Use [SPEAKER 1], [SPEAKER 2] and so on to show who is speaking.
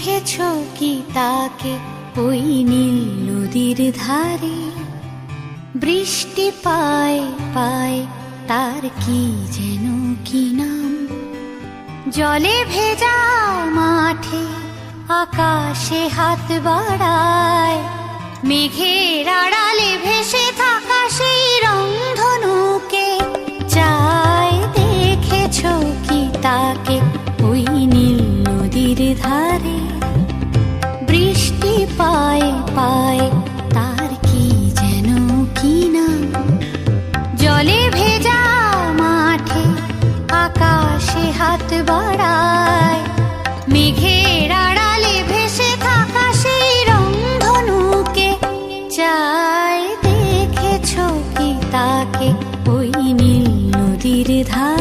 [SPEAKER 1] দেখেছো কি তাকে ওই নীল নদীর ধারে? বৃষ্টি পায় পায় তার কি যেন কি নাম। জলে ভেজা মাঠে আকাশে হাত বাড়ায়, মেঘের আড়ালে ভেসে থাকা সেই রংধনুকে চায়। দেখেছো কি তাকে ওই নীল নদীর ধারে? বৃষ্টি পায় পায় তার কি যেন কি নাম। জলে ভেজা মাঠে আকাশে হাত বাড়ায়, মেঘের আড়ালে ভেসে থাকা সেই রংধনুকে চায়। দেখেছো কি তাকে ওই নীল নদীর ধারে?